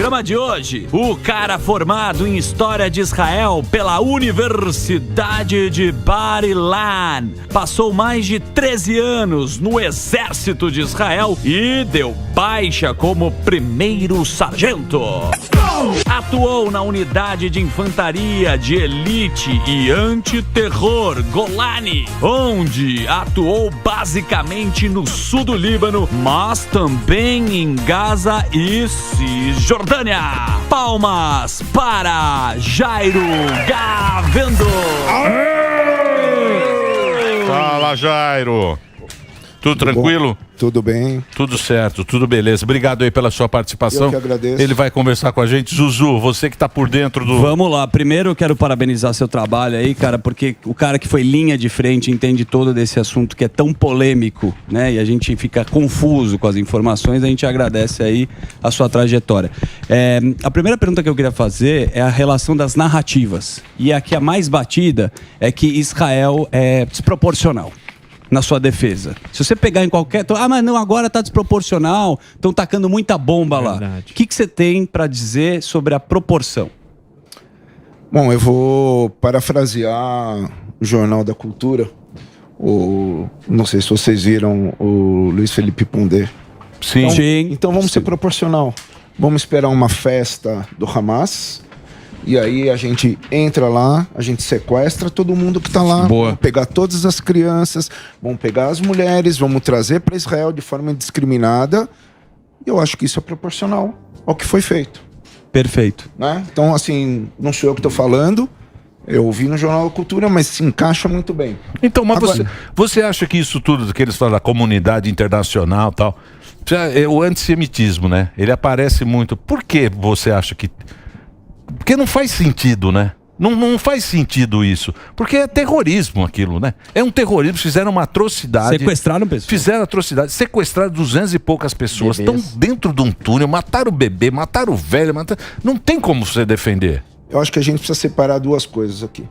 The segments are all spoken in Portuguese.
programa de hoje, o cara formado em História de Israel pela Universidade de Bar-Ilan passou mais de 13 anos no exército de Israel e deu baixa como primeiro sargento. Atuou na unidade de infantaria de elite e antiterror Golani, onde atuou basicamente no sul do Líbano, mas também em Gaza e Cisjordânia. Palmas para Jairo Gavendo. Fala, Jairo. Tudo tranquilo? Bom, tudo bem. Tudo certo, tudo beleza. Obrigado aí pela sua participação. Eu que agradeço. Ele vai conversar com a gente. Zuzu, você que tá por dentro do... Vamos lá. Primeiro eu quero parabenizar seu trabalho aí, cara, porque o cara que foi linha de frente entende todo desse assunto que é tão polêmico, né? E a gente fica confuso com as informações, a gente agradece aí a sua trajetória. A primeira pergunta que eu queria fazer é a relação das narrativas. E aqui a mais batida é que Israel é desproporcional na sua defesa. Se você pegar em qualquer... mas não, agora tá desproporcional, estão tacando muita bomba lá. O que você tem para dizer sobre a proporção? Bom, eu vou parafrasear o Jornal da Cultura. Não sei se vocês viram o Luiz Felipe Pondé. Sim. Então vamos ser proporcional. Vamos esperar uma festa do Hamas... E aí a gente entra lá, a gente sequestra todo mundo que está lá. Boa. Vamos pegar todas as crianças, vamos pegar as mulheres, vamos trazer para Israel de forma indiscriminada. E eu acho que isso é proporcional ao que foi feito. Perfeito. Né? Então, assim, não sou eu que estou falando. Eu ouvi no Jornal da Cultura, mas se encaixa muito bem. Então, mas agora, você acha que isso tudo que eles falam da comunidade internacional e tal, o antissemitismo, né? Ele aparece muito. Por que você acha que... Porque não faz sentido, né? Não faz sentido isso. Porque é terrorismo aquilo, né? É um terrorismo, fizeram uma atrocidade. Sequestraram pessoas. Fizeram atrocidade, sequestraram 200 e poucas pessoas. Estão dentro de um túnel, mataram o bebê, mataram o velho. Não tem como você defender. Eu acho que a gente precisa separar duas coisas aqui.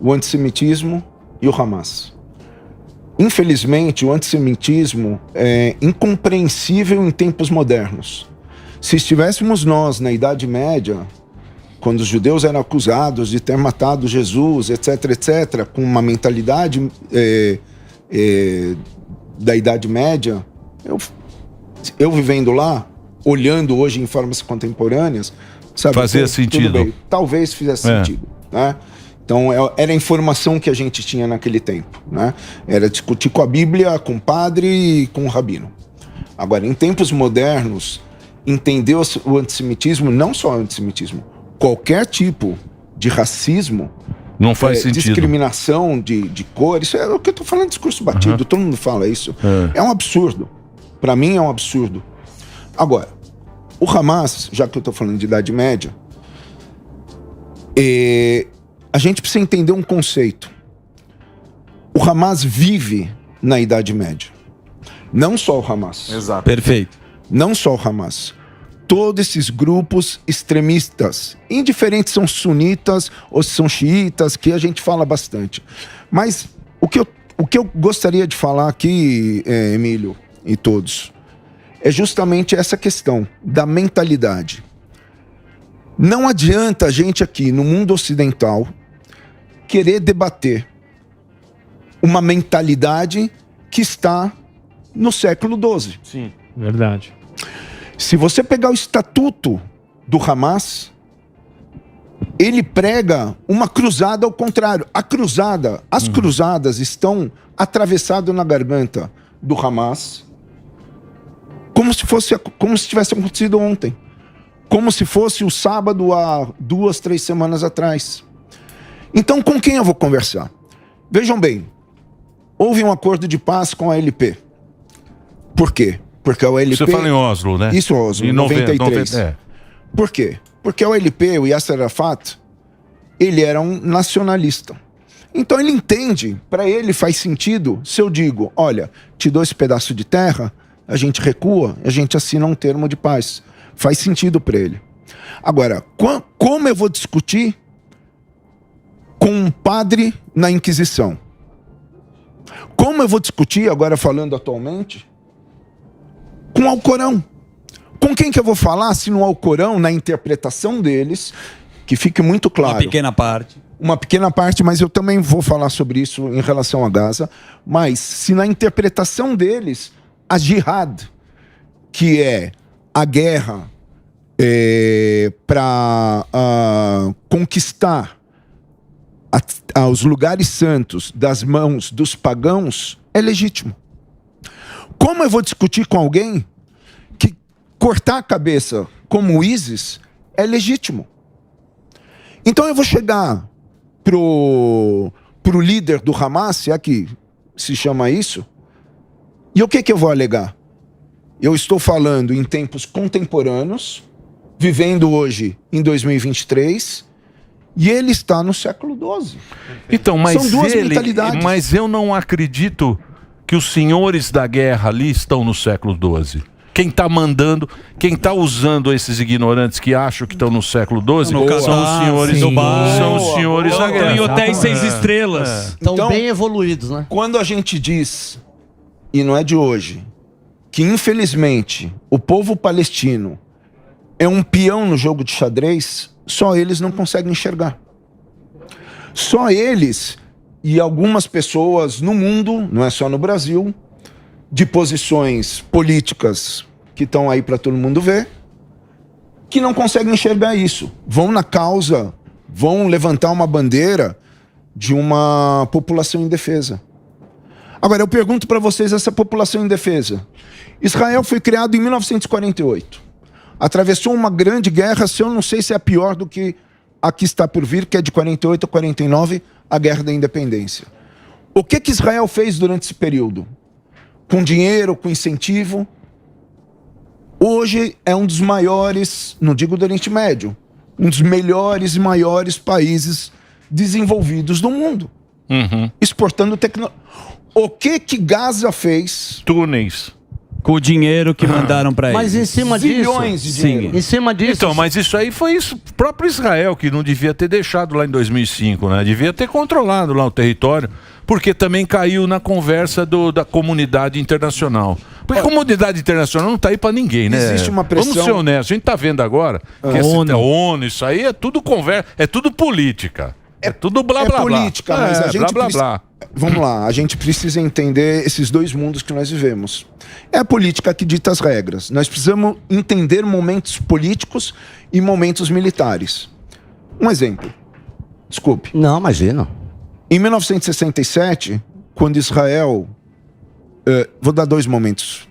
O antissemitismo e o Hamas. Infelizmente, o antissemitismo é incompreensível em tempos modernos. Se estivéssemos nós na Idade Média... quando os judeus eram acusados de ter matado Jesus, etc., etc., com uma mentalidade da Idade Média, eu vivendo lá, olhando hoje em formas contemporâneas, sabe, fazia sentido. Talvez fizesse sentido, né? Então, era a informação que a gente tinha naquele tempo, né? Era discutir com a Bíblia, com o padre e com o rabino. Agora, em tempos modernos, entender o antissemitismo, não só o antissemitismo, qualquer tipo de racismo, não faz sentido. Discriminação de cor, isso é o que eu tô falando, discurso batido, todo mundo fala isso. É um absurdo. Para mim é um absurdo. Agora, o Hamas, já que eu tô falando de Idade Média, a gente precisa entender um conceito. O Hamas vive na Idade Média. Não só o Hamas. Exato. Perfeito. Não só o Hamas. Todos esses grupos extremistas, indiferentes são sunitas ou são xiitas, que a gente fala bastante. Mas o que eu gostaria de falar aqui, Emílio e todos, é justamente essa questão da mentalidade. Não adianta a gente aqui no mundo ocidental querer debater uma mentalidade que está no século XII. Sim, verdade. Se você pegar o estatuto do Hamas, ele prega uma cruzada ao contrário. As cruzadas estão atravessadas na garganta do Hamas, como se tivesse acontecido ontem. Como se fosse o sábado há 2, 3 semanas atrás. Então, com quem eu vou conversar? Vejam bem, houve um acordo de paz com a LP. Por quê? Porque a OLP... Você fala em Oslo, né? Isso, Oslo, em 93. Por quê? Porque a OLP, o Yasser Arafat, ele era um nacionalista. Então ele entende, para ele faz sentido, se eu digo, olha, te dou esse pedaço de terra, a gente recua, a gente assina um termo de paz. Faz sentido para ele. Agora, como eu vou discutir com um padre na Inquisição? Como eu vou discutir, agora falando atualmente, com o Alcorão? Com quem que eu vou falar se no Alcorão, na interpretação deles, que fique muito claro. Uma pequena parte. Uma pequena parte, mas eu também vou falar sobre isso em relação a Gaza. Mas se na interpretação deles, a jihad, que é a guerra para conquistar os lugares santos das mãos dos pagãos, é legítimo. Como eu vou discutir com alguém que cortar a cabeça como o ISIS é legítimo? Então eu vou chegar pro líder do Hamas, é que se chama isso, e o que eu vou alegar? Eu estou falando em tempos contemporâneos, vivendo hoje em 2023, e ele está no século XII. Então, mas são duas mentalidades. Mas eu não acredito que os senhores da guerra ali estão no século XII. Quem está mandando, quem está usando esses ignorantes que acham que estão no século XII são os senhores do bar, são os senhores da guerra. Em hotéis 6 estrelas. Estão Então, bem evoluídos, né? Quando a gente diz, e não é de hoje, que infelizmente o povo palestino é um peão no jogo de xadrez, só eles não conseguem enxergar. Só eles e algumas pessoas no mundo, não é só no Brasil, de posições políticas que estão aí para todo mundo ver, que não conseguem enxergar isso. Vão na causa, vão levantar uma bandeira de uma população indefesa. Agora, eu pergunto para vocês, essa população indefesa. Israel foi criado em 1948. Atravessou uma grande guerra, se eu não sei se é pior do que a que está por vir, que é de 48 a 49, a Guerra da Independência. O que Israel fez durante esse período? Com dinheiro, com incentivo. Hoje é um dos maiores, não digo do Oriente Médio, um dos melhores e maiores países desenvolvidos do mundo. Exportando tecnologia. O que Gaza fez? Túneis. Com o dinheiro que mandaram para eles. Mas em cima Zilhões disso... de dinheiro. Em cima disso... Então, mas isso aí foi isso, o próprio Israel que não devia ter deixado lá em 2005, né? Devia ter controlado lá o território, porque também caiu na conversa da comunidade internacional. Porque a comunidade internacional não está aí para ninguém, né? Existe uma pressão... Vamos ser honestos, a gente está vendo agora que a ONU, isso aí é tudo conversa, é tudo política. É tudo blá blá blá. É política, mas a gente blá blá blá. Vamos lá, a gente precisa entender esses dois mundos que nós vivemos. É a política que dita as regras. Nós precisamos entender momentos políticos e momentos militares. Um exemplo. Desculpe. Não, imagina. Em 1967, quando Israel... vou dar dois momentos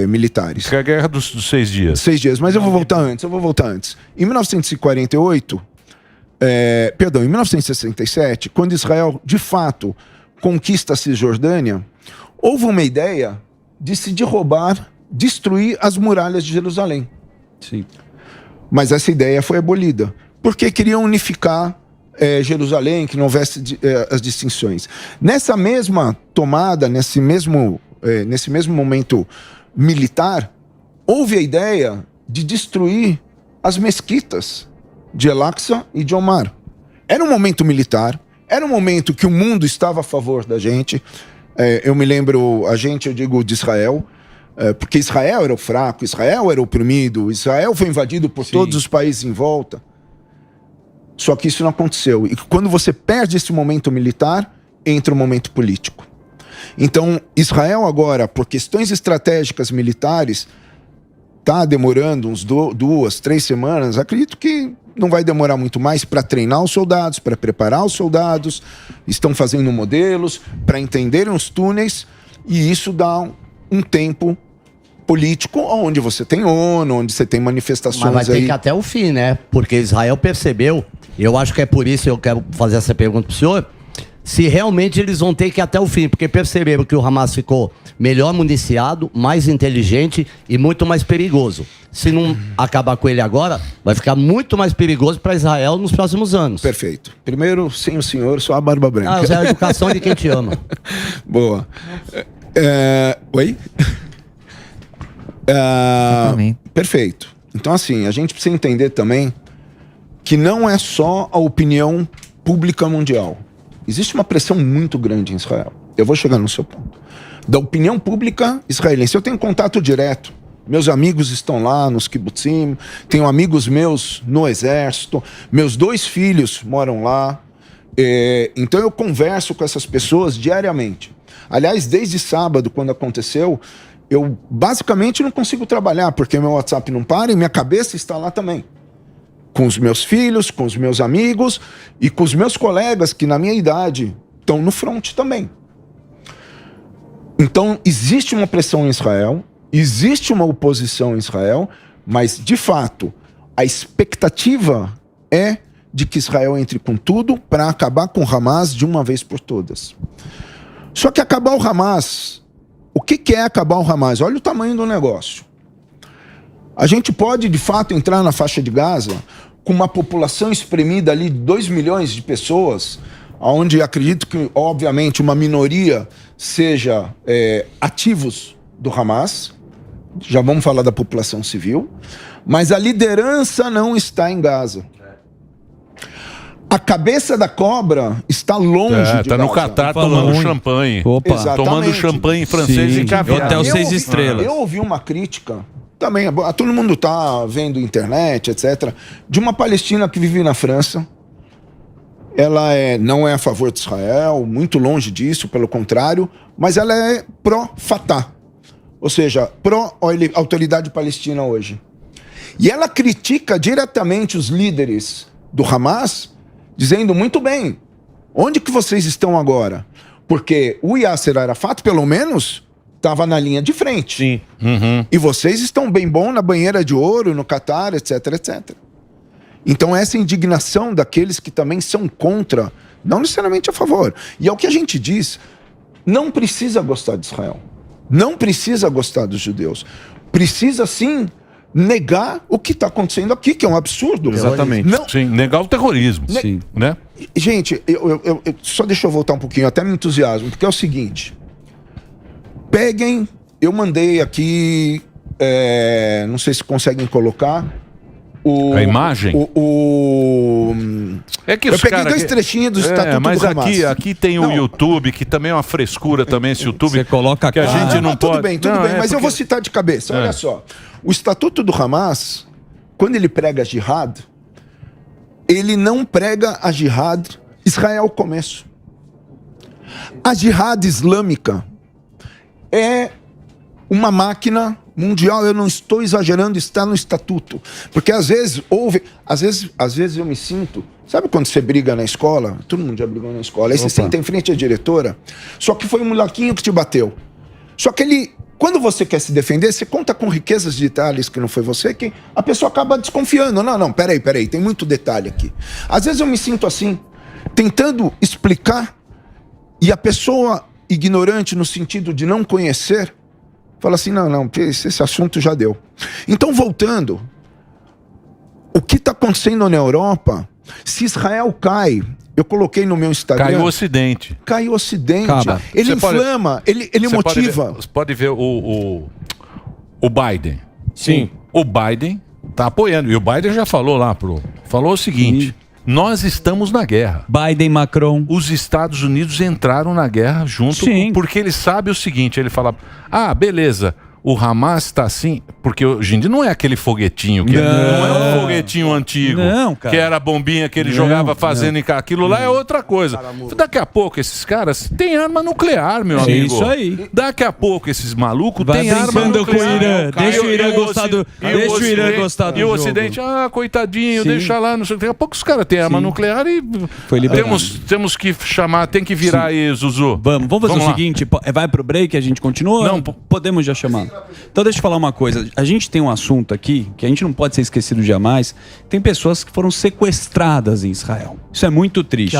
militares. Que é a Guerra dos 6 dias. 6 dias, mas eu vou voltar antes. Em 1948... em 1967, quando Israel, de fato, conquista a Cisjordânia, houve uma ideia de se destruir as muralhas de Jerusalém. Sim. Mas essa ideia foi abolida, porque queriam unificar Jerusalém, que não houvesse as distinções. Nessa mesma tomada, nesse mesmo momento militar, houve a ideia de destruir as mesquitas de El-Aqsa e de Omar. Era um momento militar, era um momento que o mundo estava a favor da gente. Eu me lembro, eu digo de Israel, porque Israel era o fraco, Israel era o oprimido, Israel foi invadido por todos os países em volta. Só que isso não aconteceu. E quando você perde esse momento militar, entra o momento político. Então, Israel agora, por questões estratégicas militares, está demorando uns 2, 3 semanas. Acredito que não vai demorar muito mais para treinar os soldados, para preparar os soldados. Estão fazendo modelos para entenderem os túneis. E isso dá um tempo político onde você tem ONU, onde você tem manifestações aí. Mas vai ter que ir até o fim, né? Porque Israel percebeu, eu acho que é por isso que eu quero fazer essa pergunta pro senhor, se realmente eles vão ter que ir até o fim, porque perceberam que o Hamas ficou melhor municiado, mais inteligente e muito mais perigoso. Se não acabar com ele agora, vai ficar muito mais perigoso para Israel nos próximos anos. Perfeito. Primeiro, sem o senhor, só a barba branca. É a educação de quem te ama. Boa. Oi? Perfeito. Então, assim, a gente precisa entender também que não é só a opinião pública mundial. Existe uma pressão muito grande em Israel. Eu vou chegar no seu ponto. Da opinião pública israelense. Eu tenho contato direto Meus amigos estão lá nos kibbutzim, tenho amigos meus no exército, meus 2 filhos moram lá. Então eu converso com essas pessoas diariamente. Aliás, desde sábado, quando aconteceu, eu basicamente não consigo trabalhar, porque meu WhatsApp não para e minha cabeça está lá também. Com os meus filhos, com os meus amigos e com os meus colegas que na minha idade estão no front também. Então existe uma pressão em Israel, existe uma oposição em Israel, mas de fato a expectativa é de que Israel entre com tudo para acabar com o Hamas de uma vez por todas. Só que acabar o Hamas, o que é acabar o Hamas? Olha o tamanho do negócio. A gente pode de fato entrar na faixa de Gaza com uma população espremida ali de 2 milhões de pessoas, onde acredito que obviamente uma minoria seja ativos do Hamas. Já vamos falar da população civil, mas a liderança não está em Gaza. A cabeça da cobra está longe de Gaza. Está no Catar tomando champanhe. Opa. Tomando champanhe francês e caviar. Hotel 6 estrelas. Eu ouvi uma crítica, também, todo mundo está vendo internet, etc., de uma palestina que vive na França. Ela não é a favor de Israel, muito longe disso, pelo contrário, mas ela é pró-Fatah. Ou seja, pró-autoridade palestina hoje. E ela critica diretamente os líderes do Hamas, dizendo, muito bem, onde que vocês estão agora? Porque o Yasser Arafat, pelo menos, estava na linha de frente. Sim. Uhum. E vocês estão bem bom na banheira de ouro, no Catar, etc, etc. Então essa indignação daqueles que também são contra, não necessariamente a favor. E é o que a gente diz, não precisa gostar de Israel. Não precisa gostar dos judeus. Precisa, sim, negar o que está acontecendo aqui, que é um absurdo. Exatamente. Não, sim, negar o terrorismo. Sim. Né? gente, só deixa eu voltar um pouquinho, até me entusiasmo, porque é o seguinte. Peguem, eu mandei aqui, não sei se conseguem colocar, a imagem? É que eu peguei 2 trechinhos do Estatuto mas do Hamas. aqui tem o YouTube, que também é uma frescura também, esse YouTube. Você coloca que a gente não pode... Tudo bem, mas eu vou citar de cabeça. Olha só, o Estatuto do Hamas, quando ele prega jihad, ele não prega a jihad Israel ao começo. A jihad islâmica é uma máquina mundial, eu não estou exagerando, está no estatuto. Porque às vezes eu me sinto, sabe quando você briga na escola? Todo mundo já brigou na escola. Aí você senta em frente à diretora, só que foi um molequinho que te bateu. Só que quando você quer se defender, você conta com riquezas de detalhes que não foi você, que a pessoa acaba desconfiando. Não, peraí, tem muito detalhe aqui. Às vezes eu me sinto assim, tentando explicar, e a pessoa ignorante no sentido de não conhecer, fala assim, não, esse assunto já deu. Então, voltando, o que está acontecendo na Europa, se Israel cai, eu coloquei no meu Instagram... Cai o Ocidente. Cai o Ocidente. Acaba. Ele inflama, ele motiva. Você pode ver o Biden. Sim. O Biden está apoiando. E o Biden já falou lá, falou o seguinte... Nós estamos na guerra. Biden, Macron. Os Estados Unidos entraram na guerra junto, porque ele sabe o seguinte, ele fala, beleza, o Hamas está assim, porque hoje em dia não é aquele foguetinho, não é um foguetinho antigo, que era a bombinha que ele jogava fazendo aquilo lá, é outra coisa. Daqui a pouco esses caras têm arma nuclear, meu amigo. Isso aí. Daqui a pouco esses malucos têm arma brincando nuclear. com o Irã. Deixa o Irã gostar do E o Ocidente, coitadinho, deixa lá, não sei. Daqui a pouco os caras têm arma nuclear e foi liberado. Temos que chamar, tem que virar aí, Zuzu. Vamos fazer o seguinte, vai pro break, a gente continua? Não, podemos já chamar. Então deixa eu falar uma coisa, a gente tem um assunto aqui que a gente não pode ser esquecido jamais, tem pessoas que foram sequestradas em Israel. Isso é muito triste.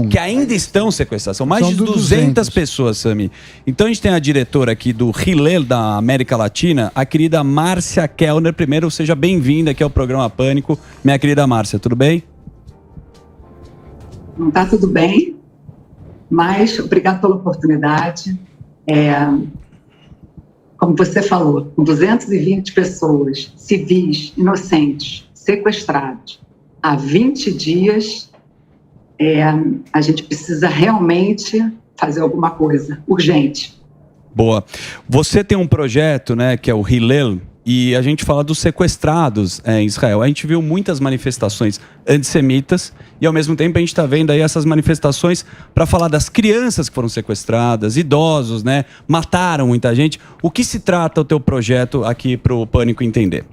Que ainda estão sequestradas, são mais de 200 pessoas, Sami. Então a gente tem a diretora aqui do Hillel da América Latina, a querida Márcia Kellner. Primeiro, seja bem-vinda aqui ao programa Pânico. Minha querida Márcia, tudo bem? Não está tudo bem, mas obrigado pela oportunidade. Como você falou, com 220 pessoas, civis, inocentes, sequestrados, há 20 dias, a gente precisa realmente fazer alguma coisa, urgente. Boa. Você tem um projeto, né, que é o Hillel, E a gente fala dos sequestrados em Israel. A gente viu muitas manifestações antissemitas e, ao mesmo tempo, a gente está vendo aí essas manifestações para falar das crianças que foram sequestradas, idosos, né? Mataram muita gente. O que se trata o teu projeto aqui para o Pânico entender?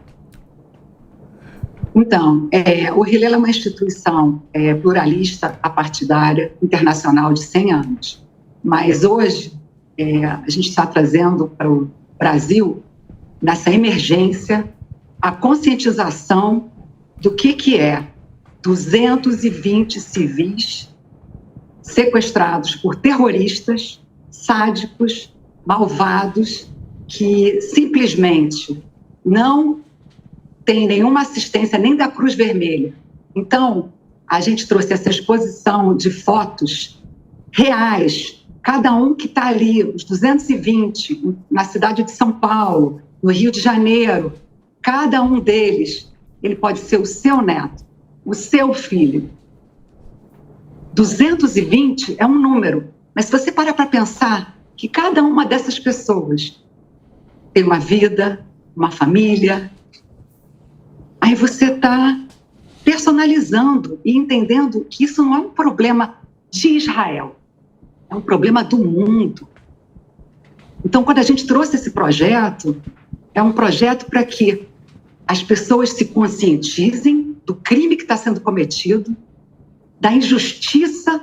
Então, o Hillel é uma instituição pluralista, apartidária, internacional de 100 anos. Mas hoje, a gente está trazendo para o Brasil, nessa emergência, a conscientização do que é 220 civis sequestrados por terroristas, sádicos, malvados, que simplesmente não tem nenhuma assistência nem da Cruz Vermelha. Então, a gente trouxe essa exposição de fotos reais, cada um que está ali, os 220, na cidade de São Paulo, no Rio de Janeiro, cada um deles, ele pode ser o seu neto, o seu filho. 220 é um número, mas se você parar para pensar que cada uma dessas pessoas tem uma vida, uma família, aí você está personalizando e entendendo que isso não é um problema de Israel, é um problema do mundo. Então, quando a gente trouxe esse projeto, é um projeto para que as pessoas se conscientizem do crime que está sendo cometido, da injustiça.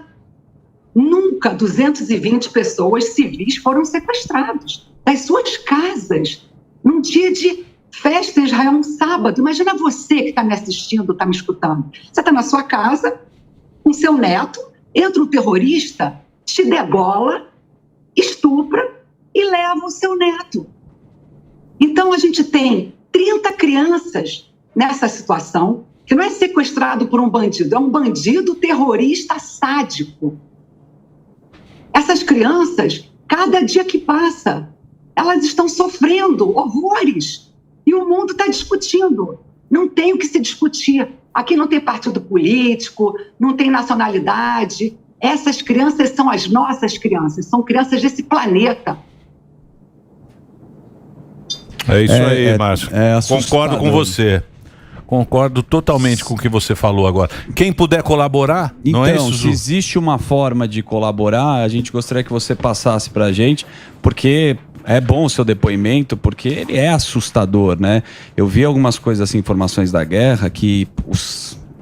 Nunca 220 pessoas civis foram sequestrados das suas casas, num dia de festa em Israel, um sábado. Imagina você que está me assistindo, está me escutando. Você está na sua casa, com seu neto, entra um terrorista, te degola, estupra e leva o seu neto. Então, a gente tem 30 crianças nessa situação, que não é sequestrado por um bandido, é um bandido terrorista sádico. Essas crianças, cada dia que passa, elas estão sofrendo horrores. E o mundo está discutindo. Não tem o que se discutir. Aqui não tem partido político, não tem nacionalidade. Essas crianças são as nossas crianças, são crianças desse planeta. É isso aí, Márcio. Concordo com você. Concordo totalmente com o que você falou agora. Quem puder colaborar, então, não é isso, Zu? Se existe uma forma de colaborar, a gente gostaria que você passasse para a gente, porque é bom o seu depoimento, porque ele é assustador, né? Eu vi algumas coisas, assim, informações da guerra, que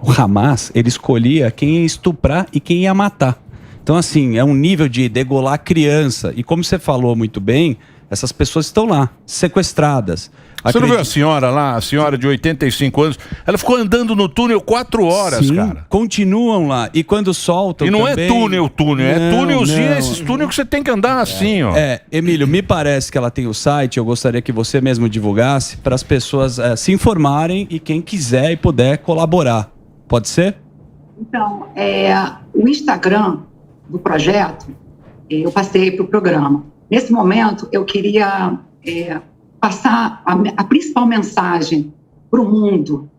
o Hamas, ele escolhia quem ia estuprar e quem ia matar. Então, assim, é um nível de degolar criança. E como você falou muito bem, essas pessoas estão lá, sequestradas. Você não viu a senhora lá, a senhora de 85 anos? Ela ficou andando no túnel 4 horas, Sim, cara. Continuam lá. E quando soltam E não também... é túnel, é túnelzinho, esses túneis que você tem que andar assim, ó. Emílio, me parece que ela tem o site, eu gostaria que você mesmo divulgasse para as pessoas se informarem e quem quiser e puder colaborar. Pode ser? Então, o Instagram do projeto, eu passei para o programa. Nesse momento, eu queria passar a principal mensagem para o mundo.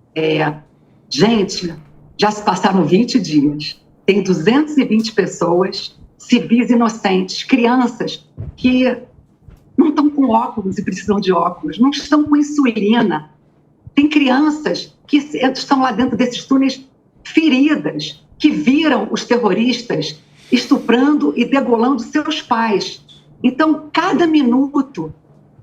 Gente, já se passaram 20 dias. Tem 220 pessoas, civis inocentes, crianças que não estão com óculos e precisam de óculos, não estão com insulina. Tem crianças que estão lá dentro desses túneis feridas, que viram os terroristas estuprando e degolando seus pais. Então, cada minuto,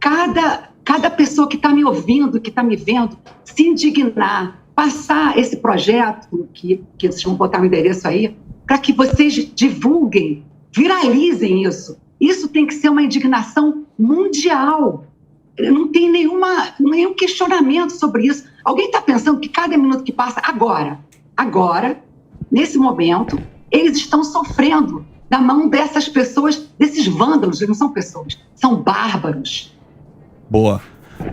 cada pessoa que está me ouvindo, que está me vendo, se indignar, passar esse projeto, que vocês vão botar o endereço aí, para que vocês divulguem, viralizem isso. Isso tem que ser uma indignação mundial. Não tem nenhum questionamento sobre isso. Alguém está pensando que cada minuto que passa, agora, nesse momento, eles estão sofrendo da mão dessas pessoas, desses vândalos, eles não são pessoas, são bárbaros. Boa.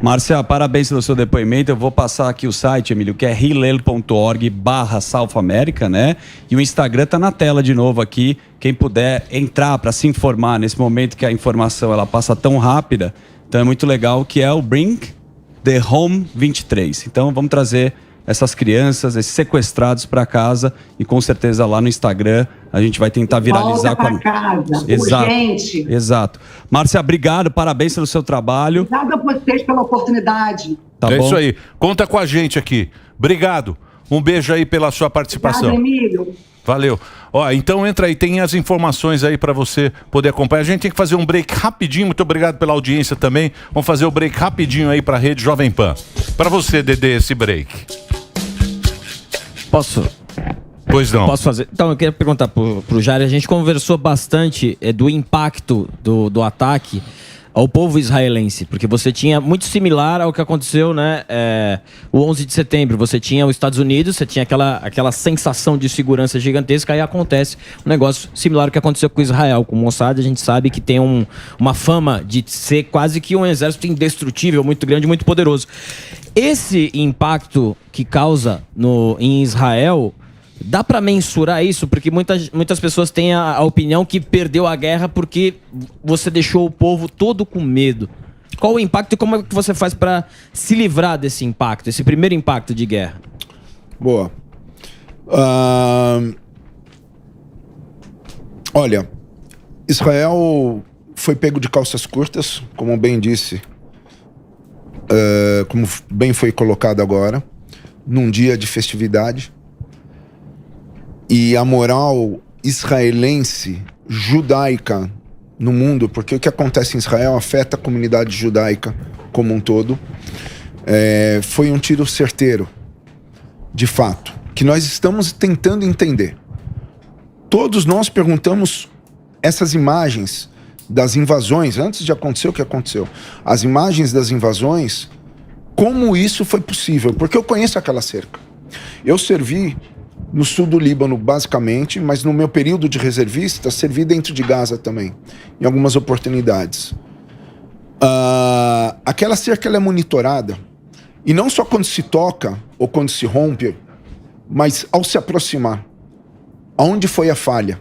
Márcia, parabéns pelo seu depoimento. Eu vou passar aqui o site, Emílio, que é hillel.org/South America, né? E o Instagram está na tela de novo aqui. Quem puder entrar para se informar nesse momento que a informação ela passa tão rápida, então é muito legal, que é o Bring the Home 23. Então vamos trazer essas crianças, esses sequestrados para casa e com certeza lá no Instagram a gente vai tentar viralizar Volta pra casa, Exato. urgente. Exato. Márcia, obrigado, parabéns pelo seu trabalho. Obrigada a vocês pela oportunidade. Tá É bom? isso aí. Conta com a gente aqui. Obrigado. Um beijo aí pela sua participação. Obrigada, Emílio. Valeu. Ó, então entra aí, tem as informações aí pra você poder acompanhar. A gente tem que fazer um break rapidinho. Muito obrigado pela audiência também. Vamos fazer o break rapidinho aí pra Rede Jovem Pan. Pra você, Dedê, esse break. Posso? Pois não. Posso fazer? Então, eu queria perguntar pro Jair. A gente conversou bastante do impacto do ataque ao povo israelense, porque você tinha muito similar ao que aconteceu, né? O 11 de setembro, você tinha os Estados Unidos, você tinha aquela sensação de segurança gigantesca, aí acontece um negócio similar ao que aconteceu com Israel, com o Mossad. A gente sabe que tem uma fama de ser quase que um exército indestrutível, muito grande, muito poderoso. Esse impacto que causa em Israel, dá para mensurar isso? Porque muitas pessoas têm a opinião que perdeu a guerra porque você deixou o povo todo com medo. Qual o impacto e como é que você faz para se livrar desse impacto, esse primeiro impacto de guerra? Boa. Olha, Israel foi pego de calças curtas, como bem disse, como bem foi colocado agora, num dia de festividade. E a moral israelense, judaica no mundo, porque o que acontece em Israel afeta a comunidade judaica como um todo, foi um tiro certeiro, de fato, que nós estamos tentando entender. Todos nós perguntamos essas imagens das invasões, antes de acontecer o que aconteceu, as imagens das invasões, como isso foi possível, porque eu conheço aquela cerca. Eu servi no sul do Líbano, basicamente, mas no meu período de reservista, servi dentro de Gaza também, em algumas oportunidades. Aquela cerca ela é monitorada, e não só quando se toca ou quando se rompe, mas ao se aproximar. Aonde foi a falha?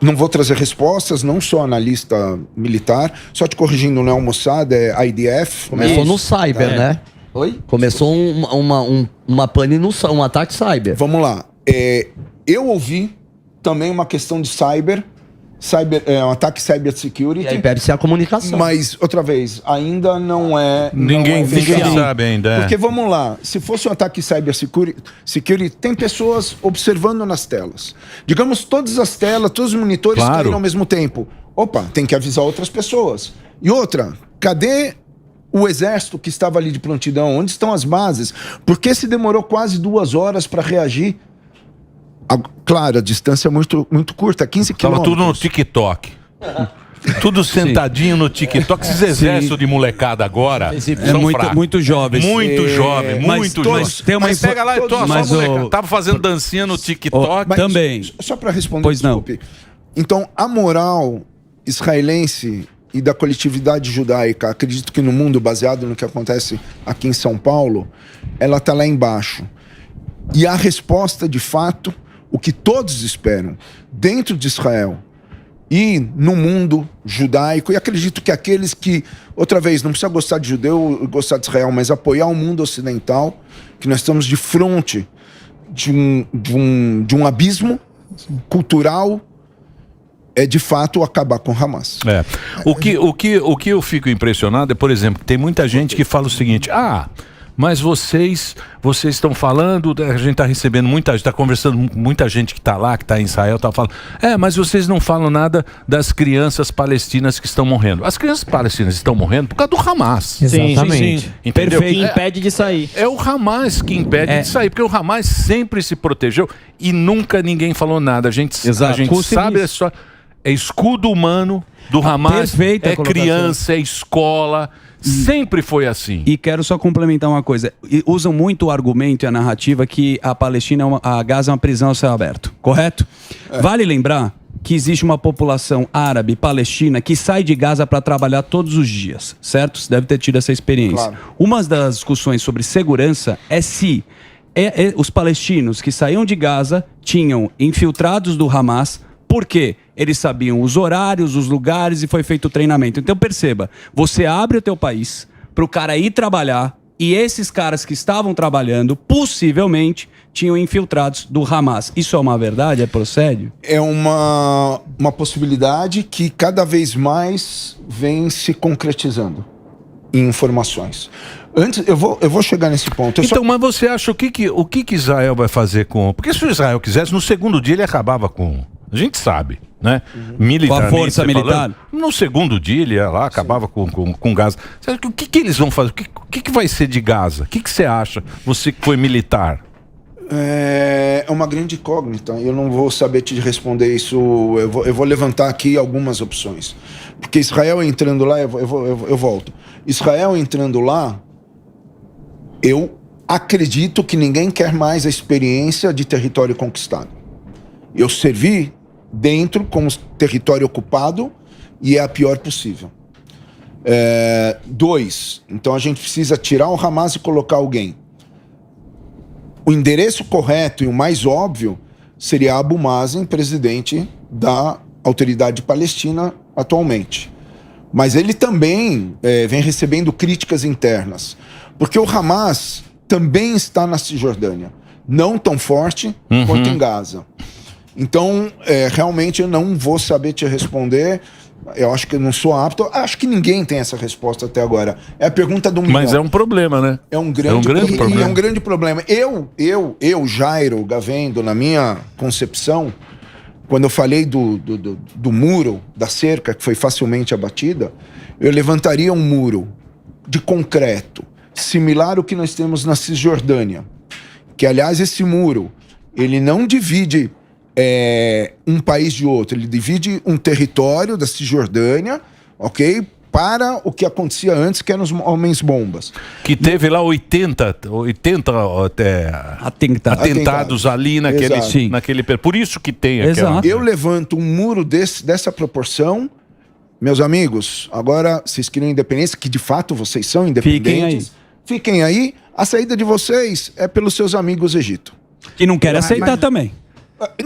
Não vou trazer respostas, não sou analista militar, só te corrigindo, não é o Mossad, é IDF. Começou no cyber, né? Oi? Começou uma pane um ataque cyber. Vamos lá. Eu ouvi também uma questão de um ataque cyber security. E aí perde-se a comunicação. Mas, outra vez, ainda não é... Ninguém oficial. sabe ainda. Porque, vamos lá, se fosse um ataque cyber security, tem pessoas observando nas telas. Digamos, todas as telas, todos os monitores caem ao mesmo tempo. Opa, tem que avisar outras pessoas. E outra, cadê o exército que estava ali de prontidão? Onde estão as bases? Por que se demorou quase 2 horas para reagir? Claro, a distância é muito, muito curta, 15 quilômetros. Tava tudo no TikTok. Tudo sentadinho no TikTok. Esses exércitos de molecada agora são muito jovens. Muito jovem, muito jovem. Mas pega lá e toma, só molecada. Tava fazendo dancinha no TikTok. Mas, também. Só para responder, Pois não. desculpe. Então, a moral israelense e da coletividade judaica, acredito que no mundo, baseado no que acontece aqui em São Paulo, ela está lá embaixo. E a resposta, de fato, o que todos esperam, dentro de Israel e no mundo judaico, e acredito que aqueles que, outra vez, não precisa gostar de judeu e gostar de Israel, mas apoiar o mundo ocidental, que nós estamos de frente de um abismo cultural, é de fato acabar com Hamas. O que eu fico impressionado é, por exemplo, tem muita gente que fala o seguinte: mas vocês estão falando, a gente está recebendo muita gente, está conversando com muita gente que está lá, que está em Israel, está falando, mas vocês não falam nada das crianças palestinas que estão morrendo. As crianças palestinas estão morrendo por causa do Hamas. Exatamente. Sim. Entendeu? Que impede de sair. É o Hamas que impede de sair, porque o Hamas sempre se protegeu e nunca ninguém falou nada. A gente sabe só. É escudo humano do Hamas, perfeita é criança, é escola, sempre foi assim. E quero só complementar uma coisa. Usam muito o argumento e a narrativa que a Palestina, a Gaza é uma prisão a céu aberto, correto? Vale lembrar que existe uma população árabe palestina que sai de Gaza para trabalhar todos os dias, certo? Você deve ter tido essa experiência. Claro. Uma das discussões sobre segurança é se os palestinos que saíam de Gaza tinham infiltrados do Hamas. Por quê? Eles sabiam os horários, os lugares e foi feito o treinamento. Então perceba, você abre o teu país para o cara ir trabalhar e esses caras que estavam trabalhando, possivelmente, tinham infiltrados do Hamas. Isso é uma verdade? É procede? É uma possibilidade que cada vez mais vem se concretizando em informações. Antes, eu vou chegar nesse ponto. Então, mas você acha o que Israel vai fazer com... Porque se o Israel quisesse, no segundo dia ele acabava com... A gente sabe, né? Militarmente, com a força militar. No segundo dia ele ia lá, acabava com Gaza. O que eles vão fazer? O que vai ser de Gaza? O que você acha? Você que foi militar. É uma grande incógnita. Eu não vou saber te responder isso. Eu vou levantar aqui algumas opções. Porque Israel entrando lá, eu volto. Israel entrando lá, eu acredito que ninguém quer mais a experiência de território conquistado. Eu servi dentro como território ocupado e é a pior possível. 2, então a gente precisa tirar o Hamas e colocar alguém. O endereço correto e o mais óbvio seria Abu Mazen, presidente da Autoridade Palestina atualmente. Mas ele também vem recebendo críticas internas, porque o Hamas também está na Cisjordânia, não tão forte quanto em Gaza. Então, realmente eu não vou saber te responder. Eu acho que eu não sou apto. Acho que ninguém tem essa resposta até agora. É a pergunta do milhão. Mas é um problema, né? É um grande problema. É um grande problema. Eu, Jairo Gavendo, na minha concepção, quando eu falei do muro, da cerca, que foi facilmente abatida, eu levantaria um muro de concreto, similar ao que nós temos na Cisjordânia. Que, aliás, esse muro, ele não divide um país de outro, ele divide um território da Cisjordânia, ok? Para o que acontecia antes, que eram os homens-bombas. Que teve lá 80 atentados ali naquele... Por isso que tem aquela... Eu levanto um muro dessa proporção, meus amigos, agora vocês queriam independência, que de fato vocês são independentes. Fiquem aí. A saída de vocês é pelos seus amigos Egito. Que não querem aceitar também.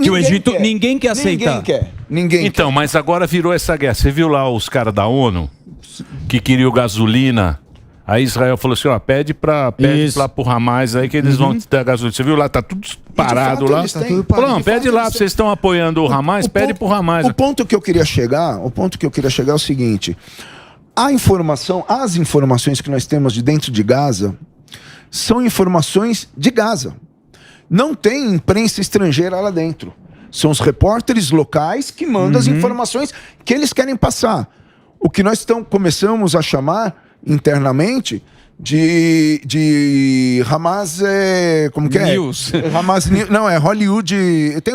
Que o Egito, ninguém quer aceitar. Ninguém então, quer. Mas agora virou essa guerra. Você viu lá os caras da ONU que queriam gasolina? Aí Israel falou assim, ó, pede lá pro Hamas aí que eles vão te dar gasolina. Você viu lá, tá tudo parado lá. Não, pede lá, vocês estão apoiando o Hamas, pede pro Hamas. O ponto que eu queria chegar é o seguinte: as informações que nós temos de dentro de Gaza são informações de Gaza. Não tem imprensa estrangeira lá dentro. São os repórteres locais que mandam as informações que eles querem passar. O que nós começamos a chamar internamente de Hamas como que é? News. Hamas News. Não, é Hollywood. Tem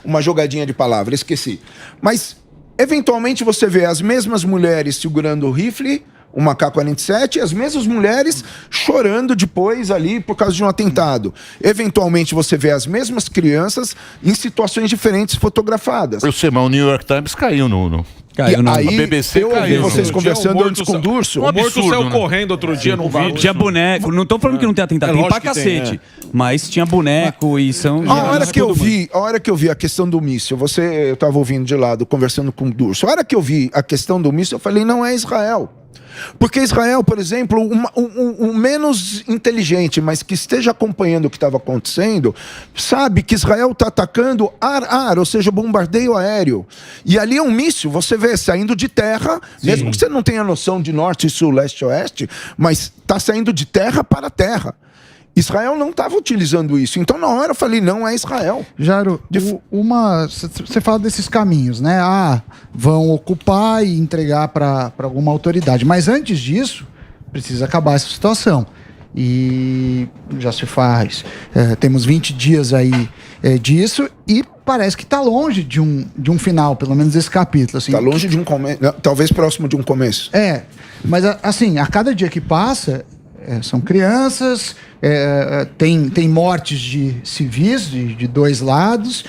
uma jogadinha de palavra, esqueci. Mas, eventualmente, você vê as mesmas mulheres segurando o rifle, uma AK-47, e as mesmas mulheres chorando depois ali por causa de um atentado. Eventualmente você vê as mesmas crianças em situações diferentes fotografadas. Eu sei, mas o New York Times caiu no... Aí, a BBC eu ouvi vocês conversando antes com o Durso. O morto saiu correndo outro dia no vídeo. Tinha boneco. Não tô falando que não tem atentado, tem pra cacete. Mas tinha boneco e são... A hora que eu vi a questão do míssil, eu tava ouvindo de lado, conversando com o Durso. A hora que eu vi a questão do míssil, eu falei, não é Israel. Porque Israel, por exemplo, o menos inteligente, mas que esteja acompanhando o que estava acontecendo, sabe que Israel está atacando ar-ar, ou seja, bombardeio aéreo. E ali é um míssil, você vê saindo de terra, mesmo que você não tenha noção de norte, sul, leste, oeste, mas está saindo de terra para terra. Israel não estava utilizando isso. Então, na hora, eu falei, não é Israel. Jairo, você fala desses caminhos, né? Vão ocupar e entregar para alguma autoridade. Mas antes disso, precisa acabar essa situação. E já se faz. Temos 20 dias aí disso e parece que está longe de um final, pelo menos esse capítulo. Está longe de um começo, talvez próximo de um começo. Mas assim, a cada dia que passa... são crianças, tem mortes de civis de dois lados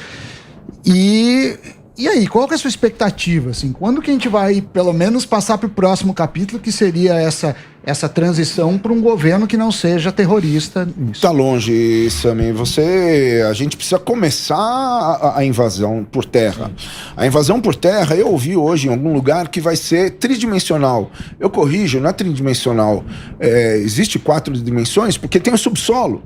e E aí, qual que é a sua expectativa? Assim, quando que a gente vai, pelo menos, passar para o próximo capítulo, que seria essa transição para um governo que não seja terrorista? Tá longe, Sami. A gente precisa começar a invasão por terra. A invasão por terra, eu ouvi hoje em algum lugar que vai ser tridimensional. Eu corrijo, não é tridimensional. Existe 4 dimensões porque tem o subsolo.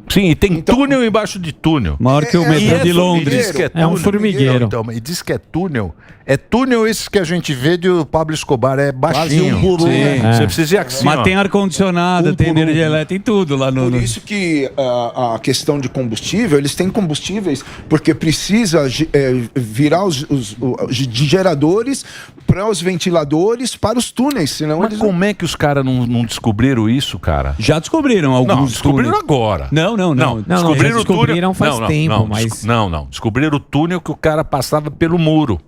Sim, e tem túnel embaixo de túnel. Maior que o metrô de Londres. Diz que É um formigueiro. Então, e diz que é túnel. É túnel esse que a gente vê do Pablo Escobar, é baixinho. um puru, Sim. né? Você precisa ir assim, Mas ó. tem ar-condicionado, tem energia elétrica, tem tudo lá no... Por isso que a questão de combustível, eles têm combustíveis porque precisa virar de geradores para os ventiladores, para os túneis, senão Mas como é que os caras não descobriram isso, cara? Já descobriram alguns Não, descobriram túneis. agora. Não. Descobriram o túnel. descobriram faz tempo, mas... Não. Descobriram o túnel que o cara passava pelo muro.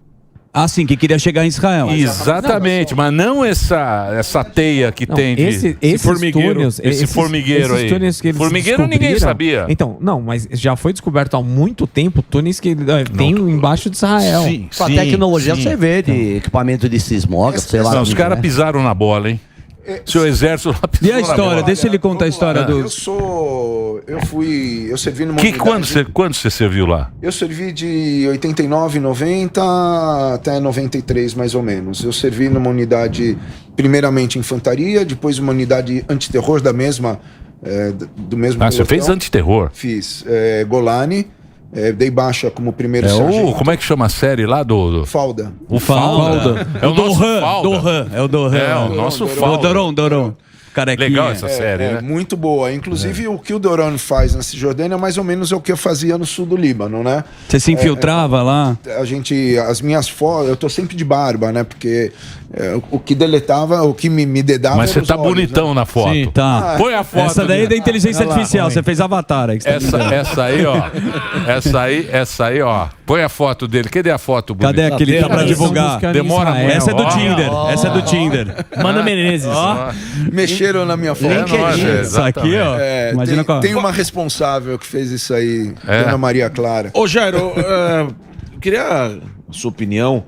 Ah, sim, que queria chegar em Israel. Exatamente, mas não essa teia que Não, tem de... esses formigueiro. túneis, Esse formigueiro aí. túneis que eles Formigueiro ninguém descobriram- sabia. Então, não, mas já foi descoberto há muito tempo túneis que tem embaixo de Israel. Sim, Com a tecnologia você vê de equipamento de sismógrafo, sei lá. Não, os tudo, caras né? pisaram na bola, hein? Seu exército lá pisou E a na história? bola. Deixa ele contar a história do... Eu servi numa Quando você serviu lá? Eu servi de 89, 90 até 93, mais ou menos. Eu servi numa unidade, primeiramente infantaria, depois uma unidade antiterror do mesmo Você fez antiterror? Fiz Golani, dei baixa como primeiro É sargento. como é que chama a série lá do... Falda. O Falda. É o nosso Falda. Dohan. É o Dohan. É, o nosso Falda. Doron. Carequinha. Legal essa série, né? Muito boa. Inclusive, o que o Doron faz na Cisjordânia é mais ou menos o que eu fazia no sul do Líbano, né? Você se infiltrava lá? As minhas fotos, eu tô sempre de barba, né? Porque o que deletava, o que me dedava. Mas você era os tá olhos, bonitão né? na foto. Sim, tá. Põe a foto. Essa daí é da inteligência Olha lá, artificial. põe. Você fez Avatar aí. Que você tá dizendo. Essa aí, ó. Essa aí, ó. Põe a foto dele. Cadê a foto bonita? Cadê aquele que tá pra Eles estão divulgar? buscando Demora Israel. muito. Essa é do Ó, Tinder. Essa é do Tinder. Manda Menezes. Mexeram na minha foto. Isso aqui, ó. Imagina qual. Tem uma responsável que fez isso aí, Dona Maria Clara. Ô, Jairo, eu queria a sua opinião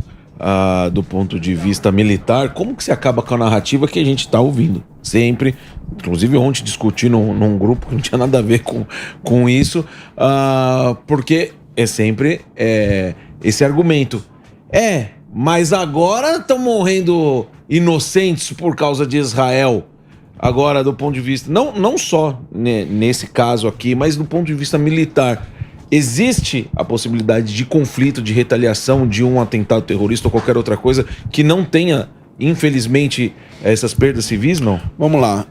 do ponto de vista militar. Como que se acaba com a narrativa que a gente tá ouvindo? Sempre. Inclusive ontem discuti num grupo que não tinha nada a ver com isso. Porque é sempre esse argumento. Mas agora estão morrendo inocentes por causa de Israel. Agora, do ponto de vista, não só nesse caso aqui, mas do ponto de vista militar, existe a possibilidade de conflito, de retaliação, de um atentado terrorista ou qualquer outra coisa que não tenha, infelizmente, essas perdas civis, não? Vamos lá.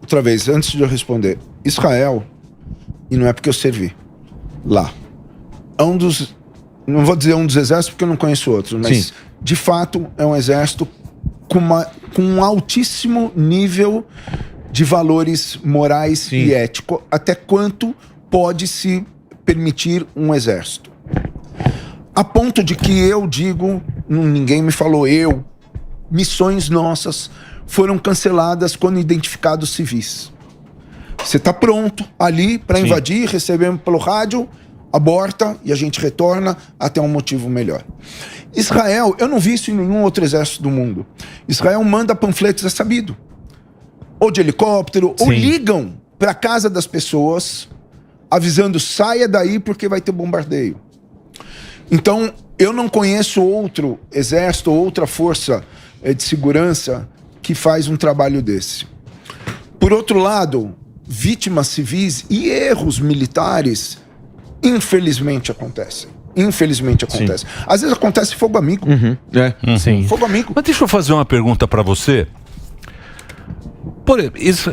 Outra vez, antes de eu responder. Israel, e não é porque eu servi lá, é um dos... Não vou dizer um dos exércitos porque eu não conheço outros, mas Sim. de fato é um exército com um altíssimo nível de valores morais e ético, até quanto pode se permitir um exército. A ponto de que eu digo, ninguém me falou, missões nossas foram canceladas quando identificados civis. Você está pronto ali para invadir, recebemos pelo rádio, aborta e a gente retorna até um motivo melhor. Israel, eu não vi isso em nenhum outro exército do mundo. Israel manda panfletos, é sabido. Ou de helicóptero, ou ligam para casa das pessoas, avisando, saia daí porque vai ter bombardeio. Então, eu não conheço outro exército, outra força de segurança que faz um trabalho desse. Por outro lado, vítimas civis e erros militares, infelizmente acontecem. Às vezes acontece fogo amigo. Sim. Fogo amigo. Mas deixa eu fazer uma pergunta para você.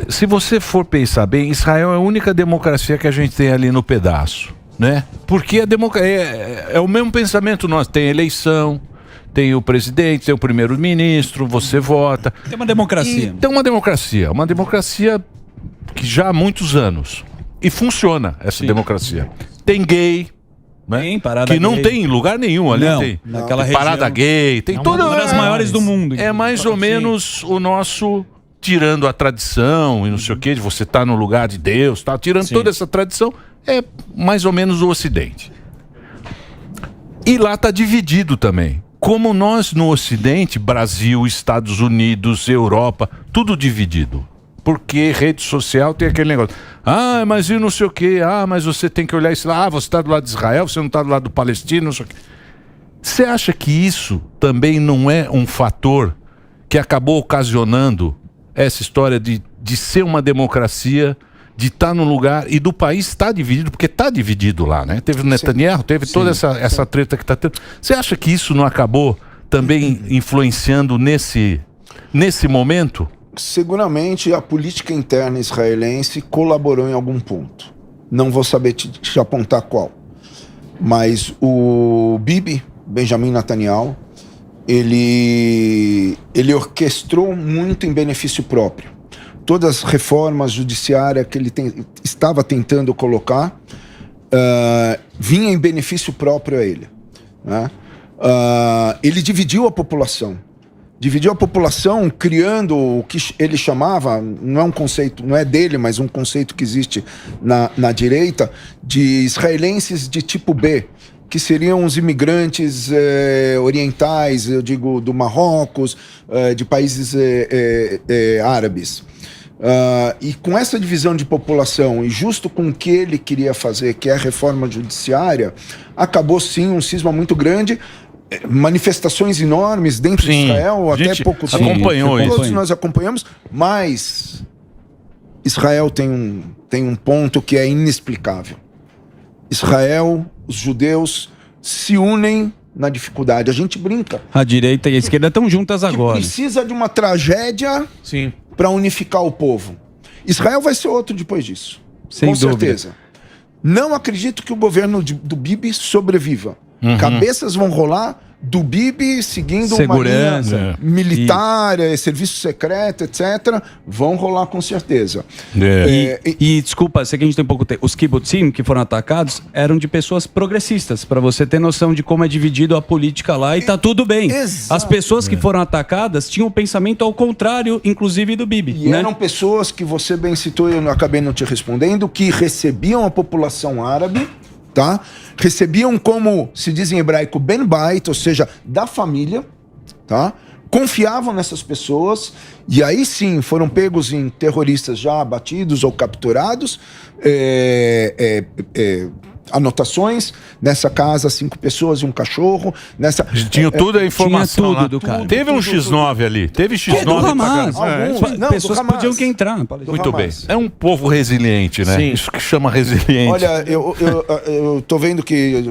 Se você for pensar bem, Israel é a única democracia que a gente tem ali no pedaço, né? Porque é o mesmo pensamento nosso. Tem eleição, tem o presidente, tem o primeiro-ministro, você vota. Tem uma democracia. Tem uma democracia que já há muitos anos. E funciona essa democracia. Tem gay, né? Tem parada que não gay. tem em lugar nenhum ali. Não, Tem naquela tem região. parada gay, tem toda uma das maiores do mundo. É mais ou menos o nosso, tirando a tradição e não sei o que, de você estar no lugar de Deus, tá? Tirando toda essa tradição, é mais ou menos o Ocidente. E lá está dividido também. Como nós no Ocidente, Brasil, Estados Unidos, Europa, tudo dividido. Porque rede social tem aquele negócio. Ah, mas e não sei o quê. Ah, mas você tem que olhar isso lá. Ah, você está do lado de Israel, você não está do lado do Palestina, não sei o quê. Você acha que isso também não é um fator que acabou ocasionando essa história de ser uma democracia, de estar num lugar e do país estar dividido, porque está dividido lá, né? Teve o Netanyahu, teve toda essa treta que está tendo. Você acha que isso não acabou também influenciando nesse momento? Seguramente a política interna israelense colaborou em algum ponto. Não vou saber te apontar qual. Mas o Bibi, Benjamin Netanyahu, ele orquestrou muito em benefício próprio. Todas as reformas judiciárias que ele estava tentando colocar vinha em benefício próprio a ele, né? Ele dividiu a população. Criando o que ele chamava, não é um conceito, não é dele, mas um conceito que existe na direita, de israelenses de tipo B, que seriam os imigrantes orientais, eu digo, do Marrocos, de países árabes. E com essa divisão de população, e justo com o que ele queria fazer, que é a reforma judiciária, acabou sim um cisma muito grande, manifestações enormes dentro de Israel, até pouco tempo. Acompanhou isso. Todos nós acompanhamos, mas Israel tem um ponto que é inexplicável. Israel, os judeus se unem na dificuldade. A gente brinca. A direita e a esquerda estão juntas agora. Precisa de uma tragédia para unificar o povo. Israel vai ser outro depois disso. Sem dúvida. Certeza. Não acredito que o governo do Bibi sobreviva. Cabeças vão rolar do Bibi seguindo segurança, uma linha militar, serviço secreto, etc. Vão rolar com certeza. E desculpa, sei que a gente tem pouco tempo. Os kibbutzim que foram atacados eram de pessoas progressistas, para você ter noção de como é dividido a política lá, e tá tudo bem. Exato. As pessoas que foram atacadas tinham um pensamento ao contrário, inclusive do Bibi. E eram pessoas que você bem citou, eu acabei não te respondendo, que recebiam a população árabe, tá? Recebiam, como se diz em hebraico, ben bait, ou seja, da família, tá? Confiavam nessas pessoas, e aí sim foram pegos em terroristas já abatidos ou capturados, anotações, nessa casa 5 pessoas e um cachorro, tinha toda a informação tinha tudo do cara. Teve um X9 ali, teve X9 do Hamas. Não, pessoas do Hamas. podiam que entrar. Muito bem. É um povo resiliente, né? Sim. Isso que chama resiliente. Olha, eu tô vendo que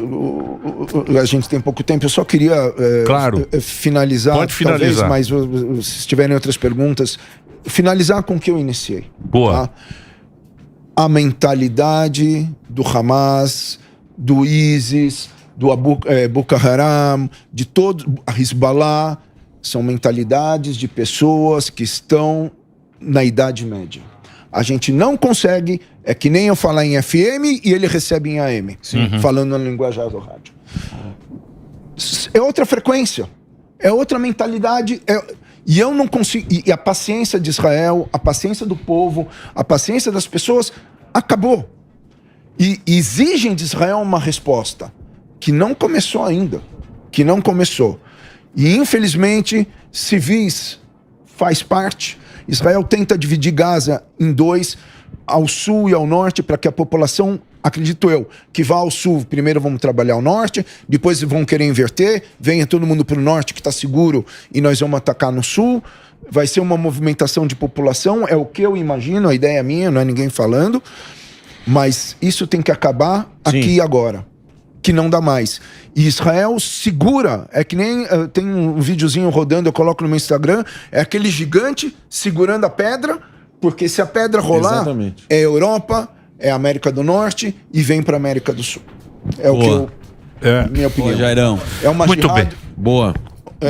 a gente tem pouco tempo, eu só queria finalizar. Pode finalizar. Talvez, mas se tiverem outras perguntas, finalizar com o que eu iniciei. Boa. Tá? A mentalidade do Hamas, do ISIS, do Boko Haram, de todo a Hezbollah, são mentalidades de pessoas que estão na Idade Média. A gente não consegue, é que nem eu falar em FM e ele recebe em AM, falando na linguagem do rádio. É outra frequência, é outra mentalidade, e eu não consigo. E a paciência de Israel, a paciência do povo, a paciência das pessoas acabou. E exigem de Israel uma resposta que não começou ainda. Que não começou. E infelizmente, civis faz parte. Israel tenta dividir Gaza em 2, ao sul e ao norte, para que a população, acredito eu, que vá ao sul, primeiro vamos trabalhar ao norte, depois vão querer inverter, venha todo mundo para o norte que está seguro e nós vamos atacar no sul. Vai ser uma movimentação de população, é o que eu imagino, a ideia é minha, não é ninguém falando, mas isso tem que acabar aqui e agora, que não dá mais. E Israel segura, é que nem, tem um videozinho rodando, eu coloco no meu Instagram, é aquele gigante segurando a pedra, porque se a pedra rolar, é Europa, é América do Norte e vem para América do Sul. É o que eu... minha opinião. Boa, Jairão. É uma Muito jihad. bem. Boa.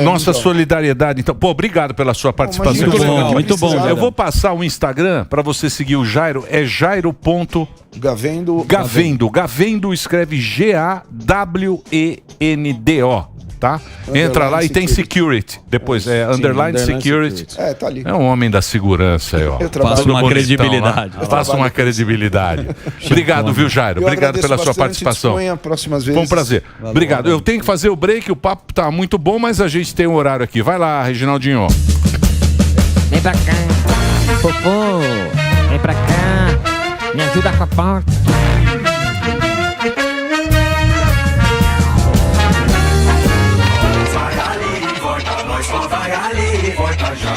Nossa solidariedade, então. Pô, obrigado pela sua participação. Imagina, Muito bom, muito bom. Eu vou passar o Instagram para você seguir o Jairo, é jairo.gavendo. Gavendo. Gavendo escreve Gawendo. tá? Entra lá e tem security. Depois underline security. Tá ali. É um homem da segurança aí, ó. Eu trabalho. Faça uma Bonitão, credibilidade. né? Faça uma credibilidade. Obrigado, viu, Jairo? Eu Obrigado agradeço pela sua bastante, participação. disponha próximas vezes. Foi um prazer. Obrigado. Eu tenho que fazer o break, o papo tá muito bom, mas a gente tem um horário aqui. Vai lá, Reginaldinho. Vem pra cá. Popô. Vem pra cá. Me ajuda com a porta. Vai ali, volta, nós só vai ali, volta já.